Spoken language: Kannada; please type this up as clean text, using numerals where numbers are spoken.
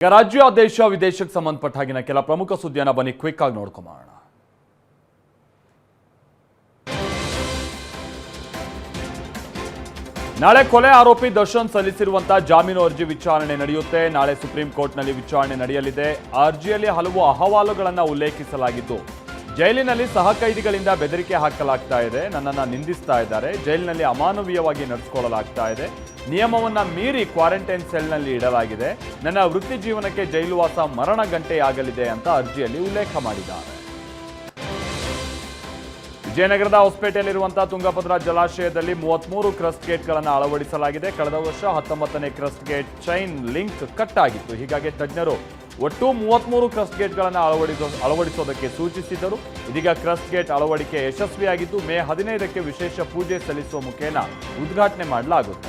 ಈಗ ರಾಜ್ಯ ದೇಶ ವಿದೇಶಕ್ಕೆ ಸಂಬಂಧಪಟ್ಟ ಹಾಗಿನ ಕೆಲ ಪ್ರಮುಖ ಸುದ್ದಿಯನ್ನು ಬನ್ನಿ ಕ್ವಿಕ್ ಆಗಿ ನೋಡ್ಕೊಂಬೋಣ. ನಾಳೆ ಕೊಲೆ ಆರೋಪಿ ದರ್ಶನ್ ಸಲ್ಲಿಸಿರುವಂತಹ ಜಾಮೀನು ಅರ್ಜಿ ವಿಚಾರಣೆ ನಡೆಯುತ್ತೆ. ನಾಳೆ ಸುಪ್ರೀಂ ಕೋರ್ಟ್ನಲ್ಲಿ ವಿಚಾರಣೆ ನಡೆಯಲಿದೆ. ಅರ್ಜಿಯಲ್ಲಿ ಹಲವು ಅಹವಾಲುಗಳನ್ನು ಉಲ್ಲೇಖಿಸಲಾಗಿದ್ದು, ಜೈಲಿನಲ್ಲಿ ಸಹ ಕೈದಿಗಳಿಂದ ಬೆದರಿಕೆ ಹಾಕಲಾಗ್ತಾ ಇದೆ, ನನ್ನನ್ನು ನಿಂದಿಸ್ತಾ ಇದ್ದಾರೆ, ಜೈಲಿನಲ್ಲಿ ಅಮಾನವೀಯವಾಗಿ ನಡೆಸಿಕೊಳ್ಳಲಾಗ್ತಾ ಇದೆ, ನಿಯಮವನ್ನ ಮೀರಿ ಕ್ವಾರಂಟೈನ್ ಸೆಲ್ನಲ್ಲಿ ಇಡಲಾಗಿದೆ, ನನ್ನ ವೃತ್ತಿ ಜೀವನಕ್ಕೆ ಜೈಲುವಾಸ ಮರಣ ಗಂಟೆಯಾಗಲಿದೆ ಅಂತ ಅರ್ಜಿಯಲ್ಲಿ ಉಲ್ಲೇಖ ಮಾಡಿದ್ದಾರೆ. ವಿಜಯನಗರದ ಹೊಸಪೇಟೆಯಲ್ಲಿರುವಂತಹ ತುಂಗಭದ್ರಾ ಜಲಾಶಯದಲ್ಲಿ 33 ಕ್ರಸ್ಟ್ ಗೇಟ್ಗಳನ್ನು ಅಳವಡಿಸಲಾಗಿದೆ. ಕಳೆದ ವರ್ಷ 19ನೇ crest gate chain link cut ಆಗಿತ್ತು. ಹೀಗಾಗಿ ತಜ್ಞರು ಒಟ್ಟು 33 ಕ್ರಸ್ಟ್ ಗೇಟ್ಗಳನ್ನು ಅಳವಡಿಸೋದಕ್ಕೆ ಸೂಚಿಸಿದ್ದರು. ಇದೀಗ ಕ್ರಸ್ಟ್ ಗೇಟ್ ಅಳವಡಿಕೆ ಯಶಸ್ವಿಯಾಗಿದ್ದು, ಮೇ 15ಕ್ಕೆ ವಿಶೇಷ ಪೂಜೆ ಸಲ್ಲಿಸುವ ಮುಖೇನ ಉದ್ಘಾಟನೆ ಮಾಡಲಾಗುತ್ತೆ.